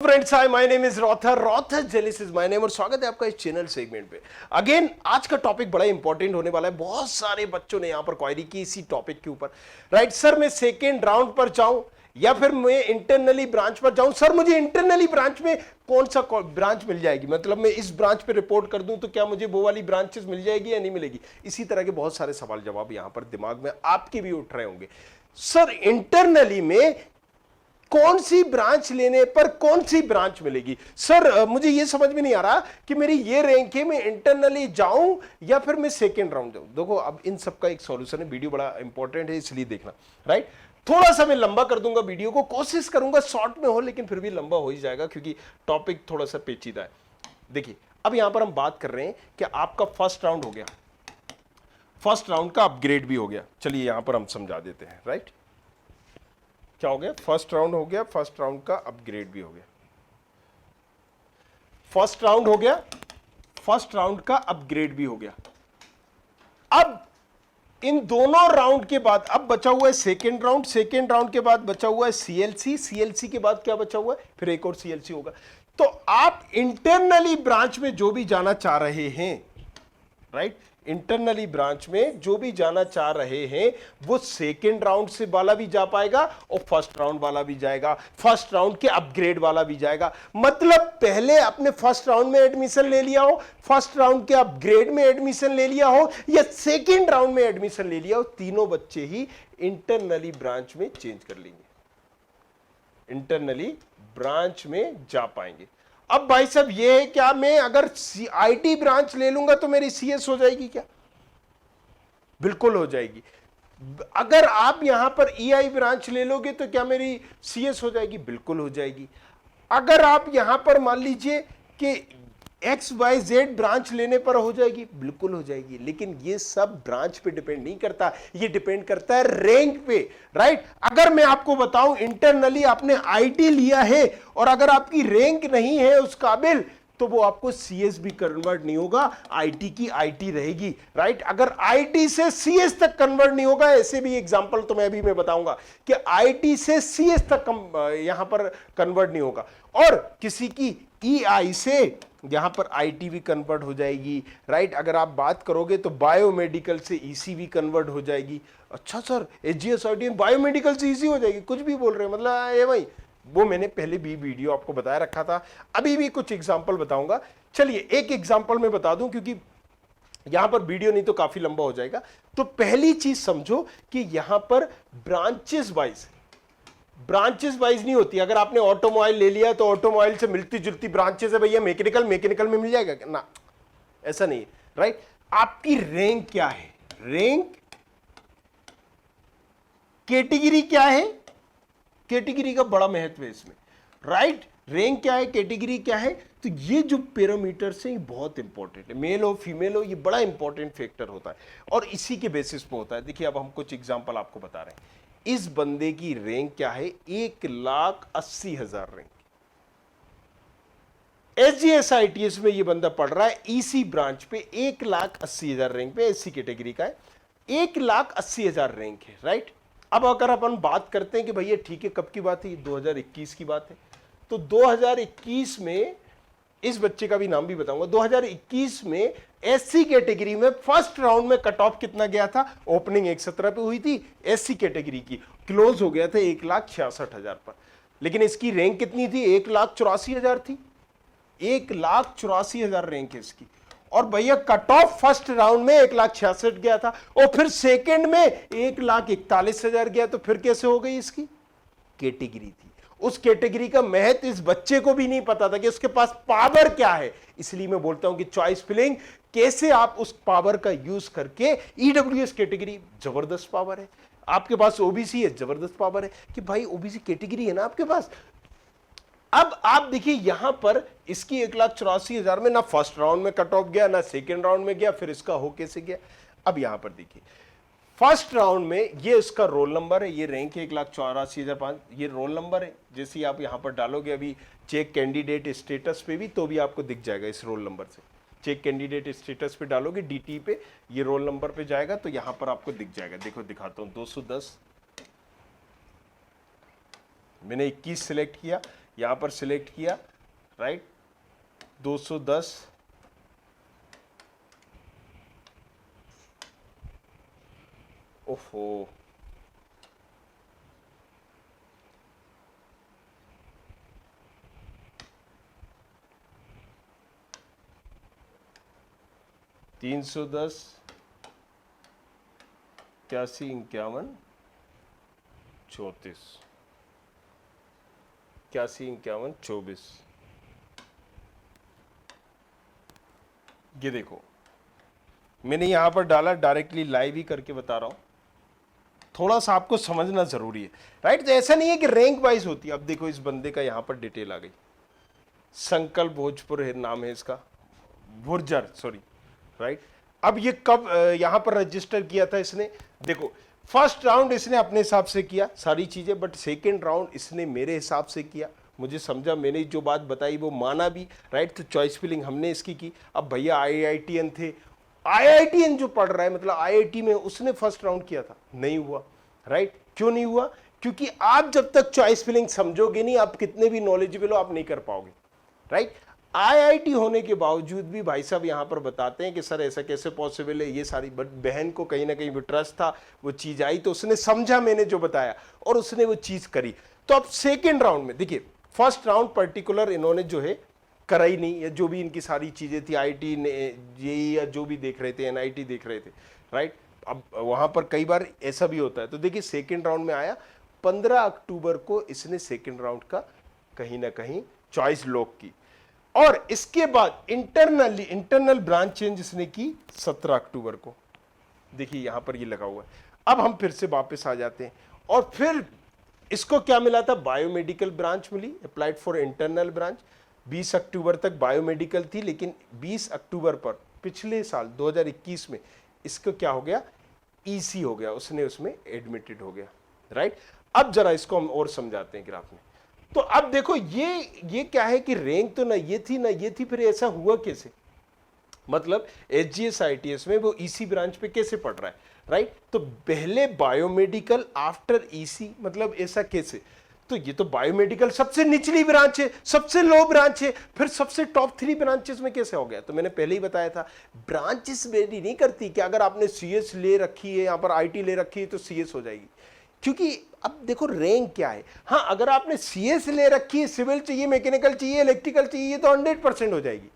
Friends, hi, my name is रॉथर जेलिस is my name और स्वागत है आपका इस चैनल सेगमेंट पे। अगेन आज का टॉपिक बड़ा इंपॉर्टेंट होने वाला है। बहुत सारे बच्चों ने यहां पर क्वेरी की इसी टॉपिक के ऊपर। राइट सर, मैं सेकेंड राउंड पर जाऊं या फिर मैं इंटरनली ब्रांच पर जाऊं। सर मुझे इंटरनली ब्रांच में कौन सा ब्रांच मिल जाएगी, मतलब मैं इस ब्रांच पे रिपोर्ट कर दूं तो क्या मुझे वो वाली ब्रांचेस मिल जाएगी या नहीं मिलेगी। इसी तरह के बहुत सारे सवाल जवाब यहां पर दिमाग में आपके भी उठ रहे होंगे। सर इंटरनली में कौन सी ब्रांच लेने पर कौन सी ब्रांच मिलेगी। सर मुझे यह समझ में नहीं आ रहा कि मेरी ये रैंक है, मैं इंटरनली जाऊं या फिर मैं सेकेंड राउंड जाऊं। देखो अब इन सब का एक सॉल्यूशन है, वीडियो बड़ा इंपॉर्टेंट है इसलिए देखना। राइट, थोड़ा सा मैं लंबा कर दूंगा वीडियो को, कोशिश करूंगा शॉर्ट में हो लेकिन फिर भी लंबा हो ही जाएगा क्योंकि टॉपिक थोड़ा सा पेचीदा है। देखिए अब यहां पर हम बात कर रहे हैं कि आपका फर्स्ट राउंड हो गया, फर्स्ट राउंड का अपग्रेड भी हो गया। चलिए यहां पर हम समझा देते हैं। राइट, क्या हो गया, फर्स्ट राउंड हो गया, फर्स्ट राउंड का अपग्रेड भी हो गया। फर्स्ट राउंड हो गया, फर्स्ट राउंड का अपग्रेड भी हो गया। अब इन दोनों राउंड के बाद अब बचा हुआ है सेकेंड राउंड, सेकेंड राउंड के बाद बचा हुआ है सीएलसी, सीएलसी के बाद क्या बचा हुआ है, फिर एक और सीएलसी होगा। तो आप इंटरनली ब्रांच में जो भी जाना चाह रहे हैं, राइट, इंटरनली ब्रांच में जो भी जाना चाह रहे हैं वो सेकेंड राउंड से वाला भी जा पाएगा और फर्स्ट राउंड वाला भी जाएगा, फर्स्ट राउंड के अपग्रेड वाला भी जाएगा। मतलब पहले अपने फर्स्ट राउंड में एडमिशन ले लिया हो, फर्स्ट राउंड के अपग्रेड में एडमिशन ले लिया हो या सेकेंड राउंड में एडमिशन ले लिया हो, तीनों बच्चे ही इंटरनली ब्रांच में चेंज कर लेंगे, इंटरनली ब्रांच में जा पाएंगे। अब भाई साहब ये है, क्या मैं अगर आईटी ब्रांच ले लूंगा तो मेरी सीएस हो जाएगी क्या? बिल्कुल हो जाएगी। अगर आप यहां पर ईआई ब्रांच ले लोगे तो क्या मेरी सीएस हो जाएगी? बिल्कुल हो जाएगी। अगर आप यहां पर मान लीजिए कि XYZ ब्रांच लेने पर हो जाएगी, बिल्कुल हो जाएगी। लेकिन ये सब ब्रांच पे डिपेंड नहीं करता, ये डिपेंड करता है रैंक पे। राइट, अगर मैं आपको बताऊं इंटरनली आपने आईटी लिया है और अगर आपकी रैंक नहीं है उस काबिल तो वो आपको सीएस भी कन्वर्ट नहीं होगा, आईटी की आईटी रहेगी। राइट, अगर आईटी से सीएस तक कन्वर्ट नहीं होगा, ऐसे भी एग्जांपल तो मैं बताऊंगा कि आईटी से सीएस तक यहां पर कन्वर्ट नहीं होगा और किसी की ईआई से यहां पर आईटी भी कन्वर्ट हो जाएगी। राइट, अगर आप बात करोगे तो बायोमेडिकल से ईसी भी कन्वर्ट हो जाएगी। अच्छा सर, एचजीएस आईटी बायोमेडिकल से ईसी हो जाएगी, कुछ भी बोल रहे हैं मतलब ये भाई, वो मैंने पहले भी वीडियो आपको बताया रखा था, अभी भी कुछ एग्जांपल बताऊंगा। चलिए एक एग्जांपल मैं बता दूं क्योंकि यहां पर वीडियो नहीं तो काफी लंबा हो जाएगा। तो पहली चीज समझो कि यहां पर ब्रांचेस वाइज नहीं होती। अगर आपने ऑटोमोबाइल ले लिया तो ऑटोमोबाइल से मिलती जुलती ब्रांचेस है भैया, मैकेनिकल में मिल जाएगा ना, ऐसा नहीं है। राइट, आपकी रैंक क्या है, रैंक कैटेगरी क्या है, कैटेगरी का बड़ा महत्व है इसमें। राइट, रैंक क्या है, कैटेगरी क्या है, तो ये जो पैरामीटर्स हैं ये बहुत इंपॉर्टेंट है। मेल हो फीमेल हो, ये बड़ा इंपॉर्टेंट फैक्टर होता है और इसी के बेसिस पे होता है। देखिए अब हम कुछ एग्जांपल आपको बता रहे हैं। इस बंदे की रैंक क्या है, 1,80,000 रैंक। SGSITS में ये बंदा पढ़ रहा है ईसी ब्रांच पे, 1,80,000 रैंक पे, एससी कैटेगरी का है, 1,80,000 रैंक है। राइट, अब अगर अपन बात करते हैं कि भैया ठीक है कब की बात है, ये 2021 की बात है, तो 2021 में इस बच्चे का भी नाम भी बताऊंगा। 2021 में एससी कैटेगरी में फर्स्ट राउंड में कट ऑफ कितना गया था, ओपनिंग 117 पे हुई थी एससी कैटेगरी की, क्लोज हो गया था 1,66,000 पर। लेकिन इसकी रैंक कितनी थी, 1,84,000 थी, 1,84,000 रैंक है इसकी। और भैया कट ऑफ फर्स्ट राउंड में 1,66,000 गया था और फिर सेकेंड में 1,41,000 गया। तो फिर कैसे हो गई, इसकी कैटेगरी थी, उस कैटेगरी का महत्व इस बच्चे को भी नहीं पता था कि उसके पास पावर क्या है। इसलिए मैं बोलता हूं कि चॉइस फिलिंग कैसे आप उस पावर का यूज करके, ईडब्ल्यूएस कैटेगरी जबरदस्त पावर है, आपके पास ओबीसी है जबरदस्त पावर है कि भाई ओबीसी कैटेगरी है ना आपके पास। अब आप देखिए यहां पर इसकी 1,84,000 में ना फर्स्ट राउंड में कट ऑफ गया ना सेकेंड राउंड में गया, फिर इसका हो कैसे गया। अब यहां पर देखिए फर्स्ट राउंड में ये इसका रोल नंबर है, ये रैंक है 1,84,005, ये रोल नंबर है। जैसे आप यहां पर डालोगे अभी चेक कैंडिडेट स्टेटस पे भी तो भी आपको दिख जाएगा इस रोल नंबर से। चेक कैंडिडेट स्टेटस पे डालोगे डीटी पे, ये रोल नंबर पे जाएगा तो यहां पर आपको दिख जाएगा। देखो दिखाता हूं, 210 मैंने 21 सिलेक्ट किया, यहां पर सिलेक्ट किया, राइट, 210, ओफो, तीन सौ दस, 81, 51, 34, 81, 51, 24। ये देखो मैंने यहां पर डाला, डायरेक्टली लाइव ही करके बता रहा हूं, थोड़ा सा आपको समझना जरूरी है, राइट। तो ऐसा नहीं है कि रैंक वाइज होती है। अब देखो इस बंदे का यहां पर डिटेल आ गई, संकल्प भोजपुर है नाम है इसका, भुर्जर, सॉरी, राइट। अब ये कब यहां पर रजिस्टर किया था इसने, देखो फर्स्ट राउंड इसने अपने हिसाब से किया सारी चीजें, बट सेकेंड राउंड इसने मेरे हिसाब से किया, मुझे समझा, मैंने जो बात बताई वो माना भी, राइट। तो चॉइस फिलिंग हमने इसकी की। अब भैया आईआईटीएन थे, आईआईटीएन जो पढ़ रहा है, मतलब आईआईटी में, उसने फर्स्ट राउंड किया था, नहीं हुआ, राइट। क्यों नहीं हुआ? क्योंकि आप जब तक चॉइस फिलिंग समझोगे नहीं, आप कितने भी नॉलेजेबल हो, आप नहीं कर पाओगे, राइट। आईआईटी होने के बावजूद भी भाई साहब यहां पर बताते हैं कि सर ऐसा कैसे पॉसिबल है, ये सारी, बट बहन को कहीं ना कहीं भी ट्रस्ट था, वो चीज आई तो उसने समझा मैंने जो बताया और उसने वो चीज करी। तो अब सेकेंड राउंड में देखिए, फर्स्ट राउंड पर्टिकुलर इन्होंने जो है करा ही नहीं, या जो भी इनकी सारी चीजें थी, आईटी जेई या जो भी देख रहे थे, एनआईटी देख रहे थे, राइट। अब वहां पर कई बार ऐसा भी होता है। तो देखिए सेकेंड राउंड में आया, 15 अक्टूबर को इसने सेकेंड राउंड का कहीं ना कहीं चॉइस लॉक की, और इसके बाद इंटरनल ब्रांच चेंज इसने की 17 अक्टूबर को, देखिए यहां पर ये लगा हुआ है। अब हम फिर से वापस आ जाते हैं, और फिर इसको क्या मिला था, बायोमेडिकल ब्रांच मिली, अप्लाइड फॉर इंटरनल ब्रांच। 20 अक्टूबर तक बायोमेडिकल थी, लेकिन 20 अक्टूबर पर पिछले साल 2021 में इसको क्या हो गया, ईसी हो गया, उसने उसमें एडमिटेड हो गया, राइट। अब जरा इसको हम और समझाते हैं ग्राफ में। तो अब देखो ये क्या है कि रैंक तो ना ये थी ना ये थी, फिर ऐसा हुआ कैसे, मतलब एचजीएस आईटीएस में वो ईसी ब्रांच पे कैसे पढ़ रहा है, राइट। तो पहले बायोमेडिकल आफ्टर ईसी, मतलब ऐसा कैसे, तो ये तो बायोमेडिकल सबसे निचली ब्रांच है, सबसे लो ब्रांच है, फिर सबसे टॉप 3 ब्रांचेस में कैसे हो गया। तो मैंने पहले ही बताया था, ब्रांचेस वेरी नहीं करती कि अगर आपने सीएस ले रखी है, यहां पर आईटी ले रखी है तो सीएस हो जाएगी, क्योंकि अब देखो रैंक क्या है। हाँ, अगर आपने सीएस ले रखी है, सिविल चाहिए, मैकेनिकल चाहिए, इलेक्ट्रिकल चाहिए, तो 100% हो जाएगी,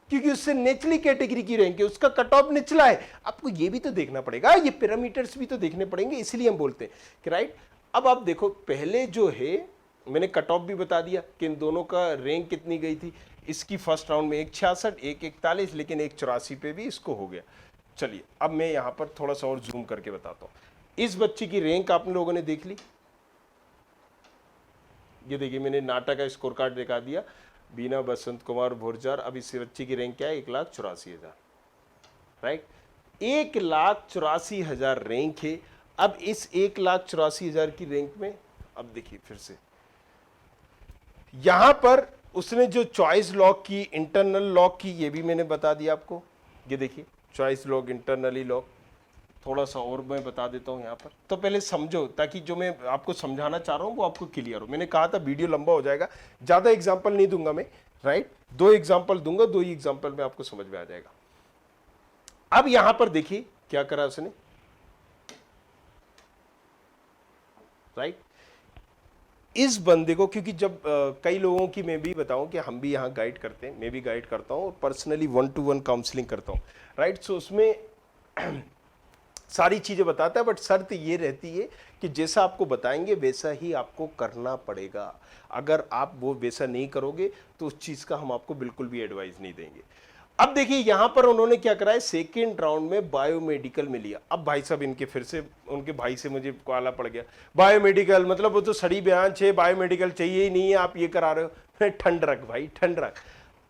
क्योंकि उससे निचली कैटेगरी की रैंक है, उसका कट ऑफ निचला है। आपको ये भी तो देखना पड़ेगा, ये पैरामीटर्स भी तो देखने पड़ेंगे, इसलिए हम बोलते हैं कि राइट। अब आप देखो पहले जो है, मैंने कट ऑफ भी बता दिया कि इन दोनों का रैंक कितनी गई थी। इसकी फर्स्ट राउंड में 166, 141, लेकिन 184 पे भी इसको हो गया। चलिए अब मैं यहां पर थोड़ा सा और जूम करके बताता हूं। इस बच्चे की रैंक आप लोगों ने देख ली, ये देखिए मैंने नाटा का स्कोर कार्ड दिखा दिया, बीना बसंत कुमार भुर्जर। अब इस बच्चे की रैंक क्या है, 1,84,000, राइट। 1,84,000 रैंक है। अब इस 1,84,000 की रैंक में, अब देखिए फिर से यहां पर उसने जो चॉइस लॉक की, इंटरनल लॉक की, ये भी मैंने बता दिया आपको। ये देखिए चॉइस लॉक, इंटरनली लॉक, थोड़ा सा और मैं बता देता हूं यहां पर। तो पहले समझो, ताकि जो मैं आपको समझाना चाह रहा हूं वो आपको क्लियर हो। मैंने कहा था वीडियो लंबा हो जाएगा, ज्यादा एग्जांपल नहीं दूंगा मैं, राइट। 2 एग्जांपल दूंगा, 2 ही एग्जांपल में आपको समझ में आ जाएगा। अब यहां पर देखिए क्या करा उसने, राइट। इस बंदे को, क्योंकि जब कई लोगों की, मैं भी बताऊं कि हम भी यहां गाइड करते हैं, मैं भी गाइड करता हूं और पर्सनली 1-to-1 काउंसलिंग करता हूं, राइट। सो उसमें सारी चीजें बताता है, बट शर्त ये रहती है कि जैसा आपको बताएंगे वैसा ही आपको करना पड़ेगा। अगर आप वो वैसा नहीं करोगे तो उस चीज का हम आपको बिल्कुल भी एडवाइस नहीं देंगे। अब देखिए यहां पर उन्होंने क्या करा है, सेकेंड राउंड में बायोमेडिकल में लिया। अब भाई साहब इनके फिर से, उनके भाई से मुझे काला पड़ गया, बायोमेडिकल मतलब वो तो सड़ी ब्रांच है, बायोमेडिकल चाहिए ही नहीं है, आप ये करा रहे हो। ठंड रख भाई, ठंड रख।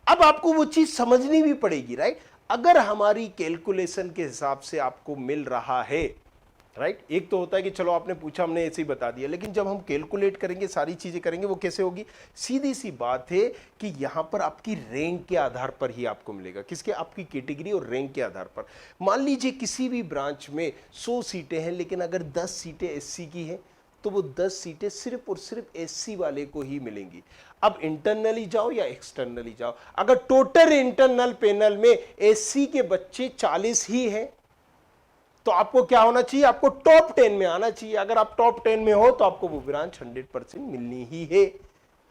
अब आपको वो चीज समझनी भी पड़ेगी, राइट। अगर हमारी कैलकुलेशन के हिसाब से आपको मिल रहा है, राइट। एक तो होता है कि चलो आपने पूछा, हमने ऐसे ही बता दिया, लेकिन जब हम कैलकुलेट करेंगे, सारी चीजें करेंगे, वो कैसे होगी। सीधी सी बात है कि यहां पर आपकी रैंक के आधार पर ही आपको मिलेगा। किसके, आपकी कैटेगरी और रैंक के आधार पर। मान लीजिए किसी भी ब्रांच में 100 सीटें हैं, लेकिन अगर 10 सीटें एससी की हैं तो वो 10 सीटें सिर्फ और सिर्फ एससी वाले को ही मिलेंगी। अब इंटरनली जाओ या एक्सटर्नली जाओ, अगर टोटल इंटरनल पैनल में एससी के बच्चे 40 ही हैं तो आपको क्या होना चाहिए, आपको टॉप 10 में आना चाहिए। अगर आप टॉप 10 में हो तो आपको वो ब्रांच 100% मिलनी ही है।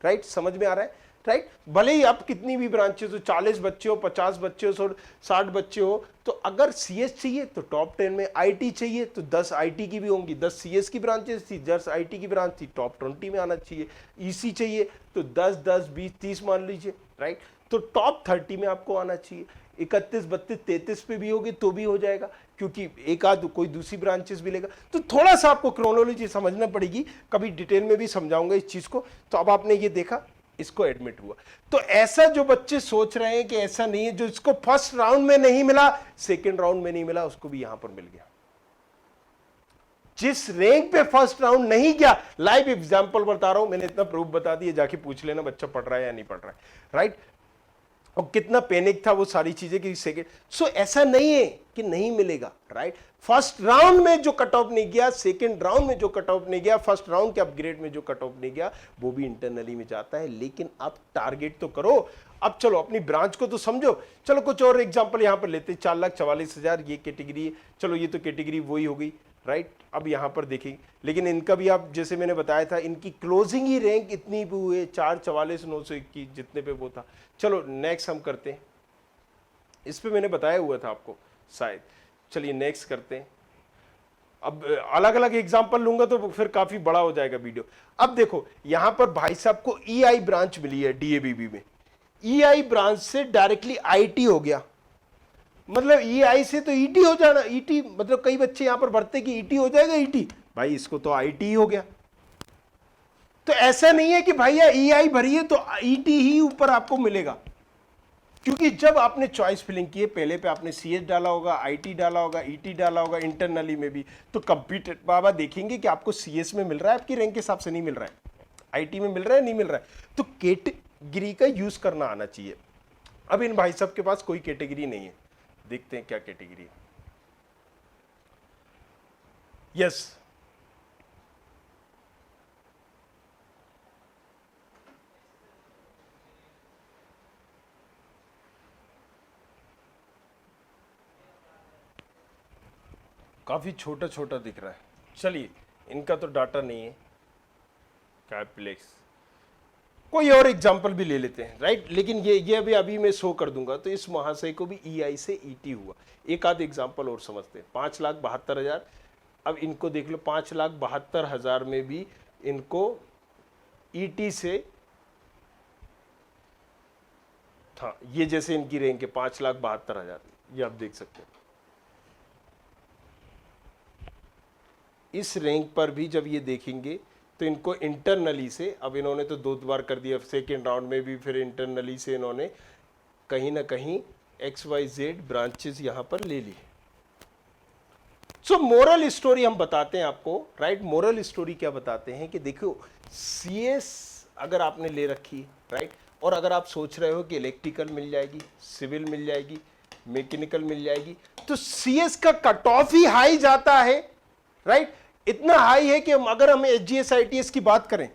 राइट, समझ में आ रहा है? राइट, भले ही आप कितनी भी ब्रांचेस हो, 40 बच्चे हो, 50 बच्चे हो, 60 बच्चे हो, तो अगर सीएस चाहिए तो टॉप 10 में, आईटी चाहिए तो 10 आईटी की भी होंगी, 10 सीएस की ब्रांचेस थी, 10 आईटी की ब्रांच थी, टॉप 20 में आना चाहिए। ईसी चाहिए तो 10 10 20 30 मान लीजिए। राइट, तो टॉप 30 में आपको आना चाहिए। 31 32 33 पे भी होगी तो भी हो जाएगा, क्योंकि एक आध कोई दूसरी ब्रांचेस भी लेगा। तो थोड़ा सा आपको क्रोनोलॉजी समझना पड़ेगी, कभी डिटेल में भी समझाऊंगा इस चीज को। तो अब आपने ये देखा, इसको एडमिट हुआ। तो ऐसा जो बच्चे सोच रहे हैं कि ऐसा नहीं है, जो इसको फर्स्ट राउंड में नहीं मिला, सेकंड राउंड में नहीं मिला, उसको भी यहां पर मिल गया। जिस रैंक पे फर्स्ट राउंड नहीं गया, लाइव एग्जांपल बता रहा हूं, मैंने इतना प्रूफ बता दिया, जाके पूछ लेना बच्चा पढ़ रहा है या नहीं पढ़ रहा है। राइट, और कितना पैनिक था वो सारी चीजें कि सेकंड। सो ऐसा नहीं है कि नहीं मिलेगा। राइट, फर्स्ट राउंड में जो कट ऑफ नहीं गया, सेकंड राउंड में जो कट ऑफ नहीं गया, फर्स्ट राउंड के अपग्रेड में जो कट ऑफ नहीं गया, वो भी इंटरनली में जाता है। लेकिन आप टारगेट तो करो। अब चलो अपनी ब्रांच को तो समझो। चलो कुछ और एग्जांपल यहां पर लेते हैं। 4,44,000 ये कैटेगरी, चलो ये तो कैटेगरी वही हो गई। राइट, अब यहां पर देखेंगे, लेकिन इनका भी आप जैसे मैंने बताया था, इनकी क्लोजिंग ही रैंक इतनी भी हुए 4,44,921 जितने पे वो था। चलो नेक्स्ट हम करते हैं, इस पे मैंने बताया हुआ था आपको शायद। चलिए नेक्स्ट करते हैं। अब अलग अलग एग्जांपल लूंगा तो फिर काफी बड़ा हो जाएगा वीडियो। अब देखो यहां पर भाई साहब को ईआई ब्रांच मिली है डीएबीबी में। ईआई ब्रांच से डायरेक्टली आईटी हो गया, मतलब ईआई से तो ईटी हो जाना। ईटी मतलब कई बच्चे यहां पर भरते कि ईटी हो जाएगा, ईटी भाई इसको तो आईटी ही हो गया। तो ऐसा नहीं है कि भाई ईआई भरिए तो ईटी ही ऊपर आपको मिलेगा, क्योंकि जब आपने चॉइस फिलिंग की है, पहले पे आपने सीएस डाला होगा, आईटी डाला होगा, ईटी डाला होगा, इंटरनली में भी। तो कंप्यूटर बाबा देखेंगे कि आपको सीएस में मिल रहा है, आपकी रैंक के हिसाब से नहीं मिल रहा है, आईटी में मिल रहा है नहीं मिल रहा है। तो कैटेगरी का यूज करना आना चाहिए। अब इन भाई साहब के पास कोई कैटेगरी नहीं है, देखते हैं क्या कैटेगरी है। यस, काफी छोटा छोटा दिख रहा है। चलिए इनका तो डाटा नहीं है। कैप्लेक्स, कोई और एग्जांपल भी ले लेते हैं। राइट, लेकिन ये अभी मैं शो कर दूंगा। तो इस महाशय को भी ईआई से ईटी हुआ। एक आध एग्जांपल और समझते हैं। 5,72,000। अब इनको देख लो, 5,72,000 में भी इनको ईटी से, हाँ ये जैसे इनकी रैंक है 5,72,000, ये आप देख सकते हैं। इस रैंक पर भी जब ये देखेंगे तो इनको इंटरनली से, अब इन्होंने तो 2 बार कर दिया, सेकेंड राउंड में भी, फिर इंटरनली से इन्होंने कहीं ना कहीं XYZ ब्रांचेस यहां पर ले ली। सो मोरल स्टोरी हम बताते हैं आपको। राइट, मोरल स्टोरी क्या बताते हैं कि देखो सीएस अगर आपने ले रखी, राइट, और अगर आप सोच रहे हो कि इलेक्ट्रिकल मिल जाएगी, सिविल मिल जाएगी, मैकेनिकल मिल जाएगी, तो सीएस का कट ऑफ ही हाई जाता है। राइट, इतना हाई है कि अगर हम HGS-ITS की बात करें,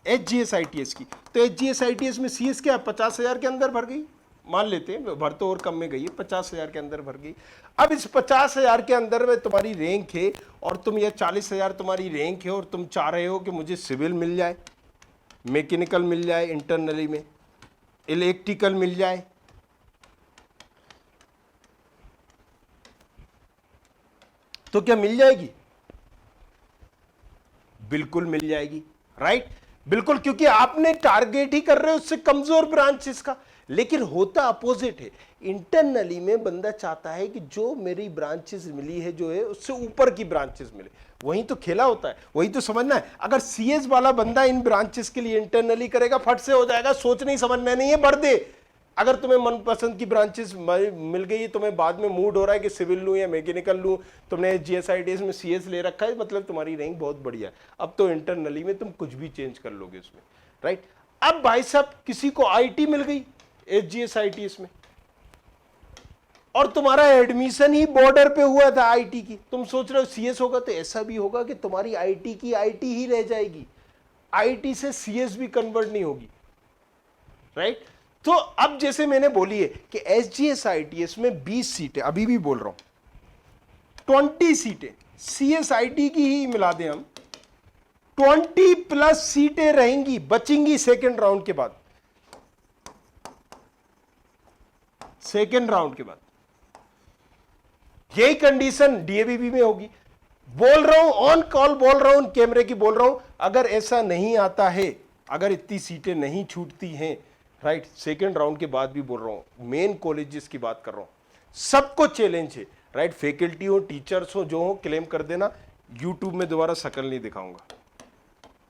HGS-ITS की, तो HGS-ITS में सीएस क्या 50,000 के अंदर भर गई, मान लेते हैं, भर तो और कम में गई है, 50,000 के अंदर भर गई। अब इस 50,000 के अंदर में तुम्हारी रैंक है और तुम ये 40,000 तुम्हारी रैंक है और तुम चाह रहे हो कि मुझे सिविल मिल जाए, मैकेनिकल मिल जाए, इंटरनली में इलेक्ट्रिकल मिल जाए, तो क्या मिल जाएगी? बिल्कुल मिल जाएगी। राइट, बिल्कुल, क्योंकि आपने टारगेट ही कर रहे हो उससे कमजोर ब्रांचेस का। लेकिन होता अपोजिट है। इंटरनली में बंदा चाहता है कि जो मेरी ब्रांचेस मिली है जो है उससे ऊपर की ब्रांचेस मिले। वही तो खेला होता है, वही तो समझना है। अगर सीएस वाला बंदा इन ब्रांचेस के लिए इंटरनली करेगा, फट से हो जाएगा, सोच नहीं समझना नहीं है, भर दे। अगर तुम्हें मनपसंद की ब्रांचेस मिल गई, तुम्हें बाद में मूड हो रहा है कि सिविल लूं या मैकेनिकल लूं, तुमने GS-ITS में CS ले रखा है, मतलब तुम्हारी रैंक बहुत बढ़िया है। अब तो इंटरनली में तुम कुछ भी चेंज कर लोगे उसमें। राइट, अब भाई साहब किसी को आईटी मिल गई HGS-ITS में, और तुम्हारा एडमिशन ही बॉर्डर पे हुआ था आईटी की, तुम सोच रहे हो सीएस होगा, तो ऐसा भी होगा कि तुम्हारी आईटी की आईटी ही रह जाएगी, आईटी से सीएस भी कन्वर्ट नहीं होगी, राइट। तो अब जैसे मैंने बोली है कि एसजीएस आईटीएस में 20 सीटें, अभी भी बोल रहा हूं 20 सीटें सीएस आईटी की ही मिला दें हम, 20+ सीटें रहेंगी, बचेंगी सेकेंड राउंड के बाद, सेकेंड राउंड के बाद यही कंडीशन डीएवीबी में होगी। बोल रहा हूं ऑन कॉल, बोल रहा हूं कैमरे की, बोल रहा हूं अगर ऐसा नहीं आता है, अगर इतनी सीटें नहीं छूटती हैं, राइट, सेकेंड राउंड के बाद भी बोल रहा हूं, मेन कॉलेजेस की बात कर रहा हूं, सबको चैलेंज है, राइट, फैकल्टी हो, टीचर्स हो, जो हो, क्लेम कर देना, यूट्यूब में दोबारा शक्ल नहीं दिखाऊंगा,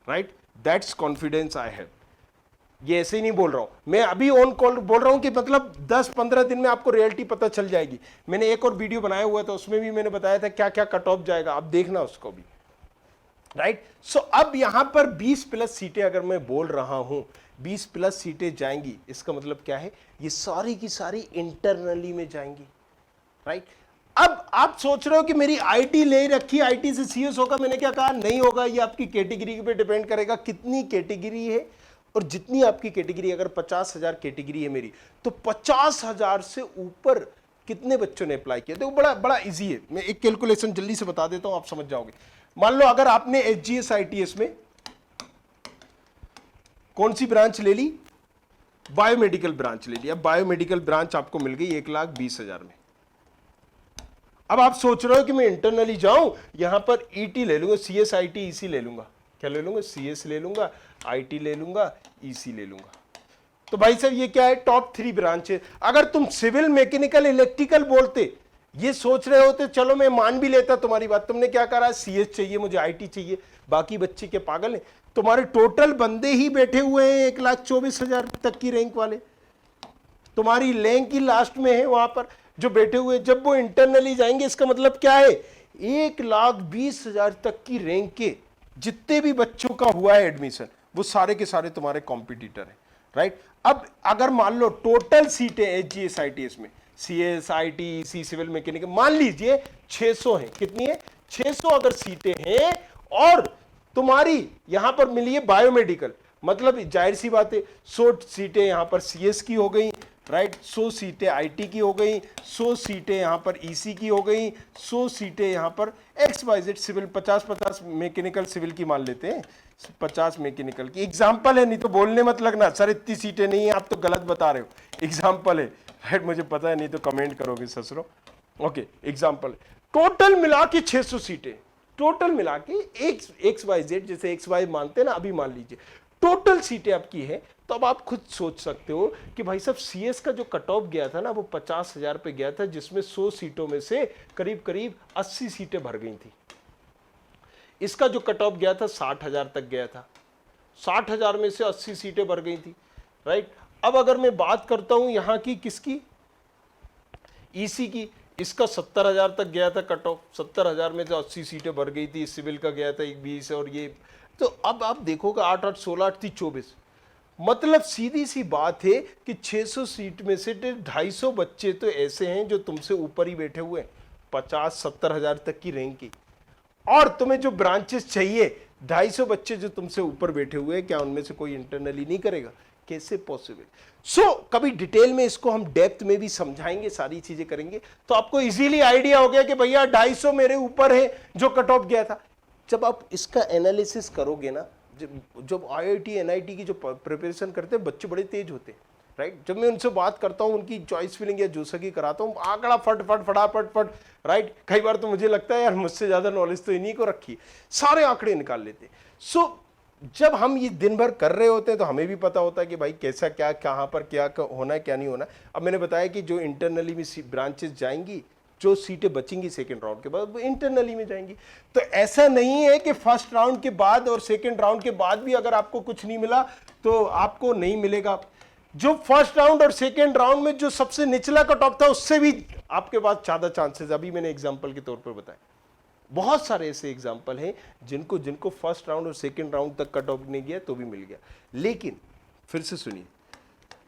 right, that's confidence I have. ये ऐसे ही नहीं बोल रहा हूं मैं, अभी ऑन कॉल बोल रहा हूं कि मतलब 10-15 दिन में आपको रियलिटी पता चल जाएगी। मैंने एक और वीडियो बनाया हुआ था, उसमें भी मैंने बताया था क्या क्या कट ऑफ जाएगा, आप देखना उसको भी, राइट। सो अब यहां पर 20+ सीटें अगर मैं बोल रहा हूं, 20+ सीटें जाएंगी, इसका मतलब क्या है, ये सारी की सारी इंटरनली में जाएंगी, राइट। अब आप सोच रहे हो कि मेरी आईटी ले रखी, आईटी से सीएस होगा, मैंने क्या कहा, नहीं होगा, ये आपकी कैटेगरी पे डिपेंड करेगा, कितनी कैटेगरी है, और जितनी आपकी कैटेगरी, अगर 50,000 कैटेगरी है मेरी, तो 50,000 से ऊपर कितने बच्चों ने अप्लाई किया। देखो बड़ा बड़ा इजी है, मैं एक कैलकुलेशन जल्दी से बता देता हूं, आप समझ जाओगे। मान लो अगर आपने एचजीएस आईटीएस में कौन सी ब्रांच ले ली, बायोमेडिकल ब्रांच ले लिया, बायोमेडिकल ब्रांच आपको मिल गई 1,20,000 में। अब आप सोच रहे हो कि मैं इंटरनली जाऊं, यहां पर ईटी ले लूंगा, सीएस आईटी ईसी ले लूंगा, क्या ले लूंगा, सीएस ले लूंगा, आईटी ले लूंगा, ईसी ले लूंगा। तो भाई साहब ये क्या है, टॉप 3 ब्रांच है। अगर तुम सिविल, मैकेनिकल, इलेक्ट्रिकल बोलते, ये सोच रहे होते, चलो मैं मान भी लेता तुम्हारी बात, तुमने क्या करा, सीएस चाहिए मुझे, आईटी चाहिए, बाकी बच्चे के पागल हैं। तुम्हारे टोटल बंदे ही बैठे हुए हैं 1,24,000 तक की रैंक वाले, तुम्हारी रैंक ही लास्ट में है वहां पर जो बैठे हुए। जब वो इंटरनली जाएंगे, इसका मतलब क्या है, 1,20,000 तक की रैंक के जितने भी बच्चों का हुआ है एडमिशन, वो सारे के सारे तुम्हारे कॉम्पिटिटर हैं, राइट। अब अगर मान लो टोटल सीटें एचजीएस आईटीएस में, CS, IT, C, civil, mechanical, मान लीजिए 600 हैं, कितनी है, 600 अगर सीटें हैं, और तुम्हारी यहां पर मिली है बायोमेडिकल, मतलब जाहिर सी बात है 100 सीटें यहां पर सीएस की हो गई, राइट, 100 सीटें आईटी की हो गई, 100 सीटें यहां पर ईसी की हो गई, 100 सीटें यहां पर XYZ सिविल, 50-50 मैकेनिकल सिविल की मान लेते हैं, 50 मैकेनिकल की, एग्जाम्पल है, नहीं तो बोलने मत लगना सर इतनी सीटें नहीं है, आप तो गलत बता रहे हो, एग्जाम्पल है, राइट, मुझे पता है, नहीं तो कमेंट करोगे ससुरो, ओके, एग्जाम्पल है। टोटल मिला के 600 सीटें, टोटल मिला के XYZ, जैसे XY मानते हैं ना, अभी मान लीजिए टोटल सीटें आपकी है। तो अब आप खुद सोच सकते हो कि भाई साहब सीएस का जो कट ऑफ गया था ना, वो 50,000 पे गया था, जिसमें 100 सीटों में से करीब करीब 80 सीटें भर गई थी। इसका जो कट ऑफ गया था 60,000 तक गया था, 60,000 में से 80 सीटें भर गई थी, राइट। अब अगर मैं बात करता हूं यहां की, किसकी, ईसी की, इसका 70,000 तक गया था कट ऑफ, 70,000 में से 80 सीटें भर गई थी, सिविल का गया था 20, और ये, तो अब आप देखोगे 8, 8, 16, 8, 30, 24, मतलब सीधी सी बात है कि 600 सीट में से 250 बच्चे तो ऐसे हैं जो तुमसे ऊपर ही बैठे हुए हैं, 50-70,000 तक की रैंक की, और तुम्हें जो ब्रांचेस चाहिए 250 बच्चे जो तुमसे ऊपर बैठे हुए हैं, क्या उनमें से कोई इंटरनली नहीं करेगा, कैसे पॉसिबल। सो कभी डिटेल में इसको हम डेप्थ में भी समझाएंगे, सारी चीजें करेंगे, तो आपको इजीली आइडिया हो गया कि भैया 250 मेरे ऊपर है जो कट ऑफ गया था। जब आप इसका एनालिसिस करोगे ना, जब आईआईटी एनआईटी की जो प्रिपरेशन करते हैं बच्चे बड़े तेज होते हैं, राइट। जब मैं उनसे बात करता हूं, उनकी चॉइस फिलिंग या जो सकी कराता हूं, आंकड़ा फट फट फटाफट फट, राइट। कई बार तो मुझे लगता है यार मुझसे ज्यादा नॉलेज तो इन्हीं को रखी, सारे आंकड़े निकाल लेते। सो जब हम ये दिन भर कर रहे होते हैं तो हमें भी पता होता है कि भाई कैसा क्या, कहां पर क्या होना है, क्या नहीं होना। अब मैंने बताया कि जो इंटरनली भी ब्रांचेस जाएंगी, जो सीटें बचेंगी सेकंड राउंड के बाद, वो इंटरनली में जाएंगी। तो ऐसा नहीं है कि फर्स्ट राउंड के बाद और सेकंड राउंड के बाद भी अगर आपको कुछ नहीं मिला तो आपको नहीं मिलेगा। जो फर्स्ट राउंड और सेकंड राउंड में जो सबसे निचला कट ऑफ था, उससे भी आपके पास ज्यादा चांसेस, अभी मैंने एग्जांपल के तौर पर बताया। बहुत सारे ऐसे एग्जांपल हैं जिनको फर्स्ट राउंड और सेकंड राउंड तक कट ऑफ नहीं गया तो भी मिल गया। लेकिन फिर से सुनिए,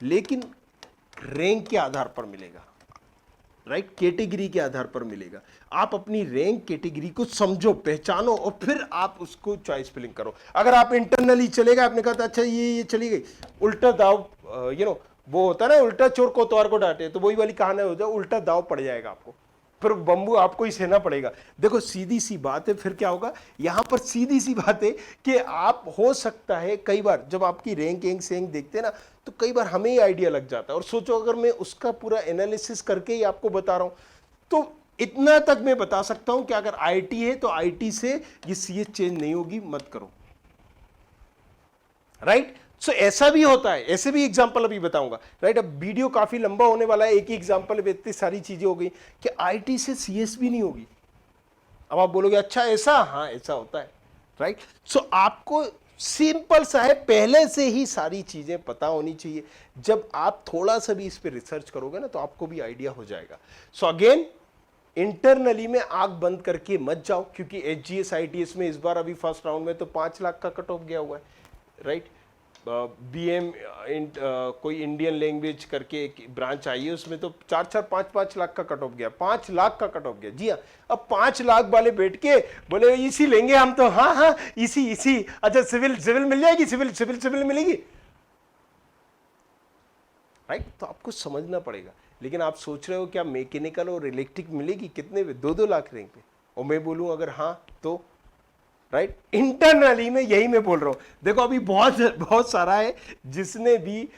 लेकिन रैंक के आधार पर मिलेगा, राइट, कैटेगरी के आधार पर मिलेगा। आप अपनी रैंक कैटेगरी को समझो, पहचानो और फिर आप उसको चॉइस फिलिंग करो। अगर आप इंटरनली चलेगा, आपने कहा था अच्छा ये चली गई, उल्टा दाव, वो होता है ना, उल्टा चोर कोतवाल को डांटे, तो वही वाली कहानी हो जाए, उल्टा दाव पड़ जाएगा आपको, फिर बम्बू आपको ही सहना पड़ेगा। देखो सीधी सी बात है, फिर क्या होगा यहां पर, सीधी सी बात है कि आप, हो सकता है कई बार जब आपकी रैंक सेंक देखते हैं ना, तो कई बार हमें ही आइडिया लग जाता है। और सोचो अगर मैं उसका पूरा एनालिसिस करके ही आपको बता रहा हूं, तो इतना तक मैं बता सकता हूं कि अगर आईटी है तो आईटी से ये सीएच चेंज नहीं होगी, मत करो। राइट, सो ऐसा भी होता है, ऐसे भी एग्जांपल अभी बताऊंगा। राइट, अब वीडियो काफी लंबा होने वाला है, एक ही एग्जांपल में इतनी सारी चीजें हो गई कि आईटी से सीएस भी नहीं होगी। अब आप बोलोगे अच्छा ऐसा, हाँ ऐसा होता है। राइट, सो आपको सिंपल सा है, पहले से ही सारी चीजें पता होनी चाहिए। जब आप थोड़ा सा भी इस पे रिसर्च करोगे ना, तो आपको भी आइडिया हो जाएगा। सो अगेन, इंटरनली में आंख बंद करके मत जाओ, क्योंकि एचजीएस आईटीएस में इस बार अभी फर्स्ट राउंड में तो 5 लाख का कट ऑफ गया हुआ है। राइट, बीएम कोई इंडियन लैंग्वेज करके एक ब्रांच आई है, उसमें तो 4-5 लाख का कट ऑफ गया, 5 लाख का कट ऑफ गया। जी हाँ, अब 5 लाख वाले बैठ के बोले इसी लेंगे हम तो, हाँ इसी अच्छा सिविल मिल जाएगी, सिविल मिलेगी। राइट, तो आपको समझना पड़ेगा। लेकिन आप सोच रहे हो क्या मैकेनिकल और इलेक्ट्रिक मिलेगी कितने पे, 2-2 लाख रैंक पे, और मैं बोलूं अगर हाँ तो, राइट, इंटरनली में यही मैं बोल रहा हूं। देखो अभी बहुत सारा है जिसने भी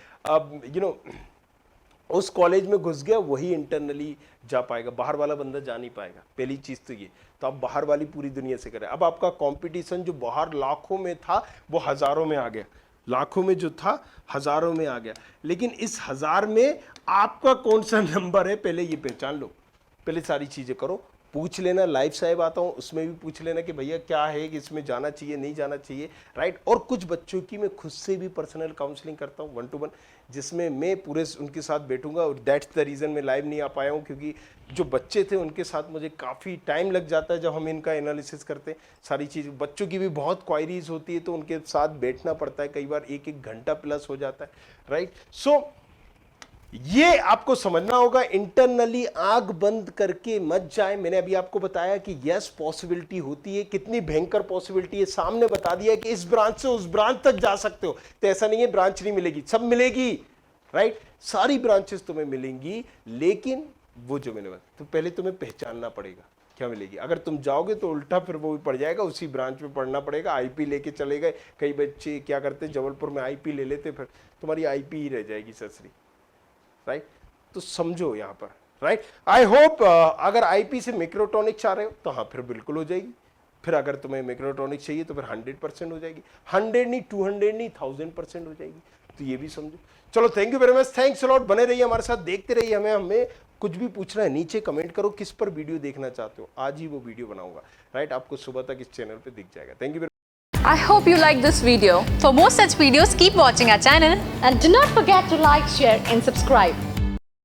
उस कॉलेज में घुस गया, वही इंटरनली जा पाएगा, बाहर वाला बंदा जा नहीं पाएगा। पहली चीज तो ये, तो आप बाहर वाली पूरी दुनिया से करें। अब आपका कंपटीशन जो बाहर लाखों में था वो हजारों में आ गया, लाखों में जो था हजारों में आ गया। लेकिन इस 1000 में आपका कौन सा नंबर है, पहले ये पहचान लो, पहले सारी चीजें करो। पूछ लेना, लाइव साहब आता हूँ उसमें भी पूछ लेना कि भैया क्या है कि इसमें जाना चाहिए नहीं जाना चाहिए। राइट, और कुछ बच्चों की मैं खुद से भी पर्सनल काउंसलिंग करता हूँ 1-to-1, जिसमें मैं पूरे उनके साथ बैठूंगा। और दैट्स द रीज़न मैं लाइव नहीं आ पाया हूँ, क्योंकि जो बच्चे थे उनके साथ मुझे काफ़ी टाइम लग जाता है जब हम इनका एनालिसिस करते हैं। सारी चीज़, बच्चों की भी बहुत क्वायरीज होती है, तो उनके साथ बैठना पड़ता है, कई बार 1-1 घंटा प्लस हो जाता है। राइट, सो ये आपको समझना होगा। इंटरनली आंख बंद करके मत जाए। मैंने अभी आपको बताया कि यस पॉसिबिलिटी होती है, कितनी भयंकर पॉसिबिलिटी है, सामने बता दिया कि इस ब्रांच से उस ब्रांच तक जा सकते हो। तो ऐसा नहीं है ब्रांच नहीं मिलेगी, सब मिलेगी। राइट, सारी ब्रांचेस तुम्हें मिलेंगी, लेकिन वो जो मैंने बताया, तो पहले तुम्हें पहचानना पड़ेगा क्या मिलेगी। अगर तुम जाओगे तो उल्टा फिर वो भी पड़ जाएगा, उसी ब्रांच में पढ़ना पड़ेगा। आईपी लेके चले गए, कई बच्चे क्या करते, जबलपुर में आईपी ले लेते, फिर तुम्हारी आईपी ही रह जाएगी ससरी। राइट, तो समझो यहां पर। राइट, आई होप अगर आईपी से मैक्रोट्रॉनिक चाह रहे हो तो हाँ फिर बिल्कुल हो जाएगी। फिर अगर तुम्हें मैक्रोट्रॉनिक चाहिए तो फिर 100% हो जाएगी, 100 नहीं 200 नहीं 1000% हो जाएगी। तो ये भी समझो। चलो, thank you very much, thanks a lot. बने रहिए हमारे साथ, देखते रहिए। हमें कुछ भी पूछना है नीचे कमेंट करो, किस पर वीडियो देखना चाहते हो, आज ही वो वीडियो बनाऊंगा। राइट, आपको सुबह तक इस चैनल पे दिख जाएगा। Thank you. I hope you like this video. For more such videos, keep watching our channel. And do not forget to like, share and subscribe.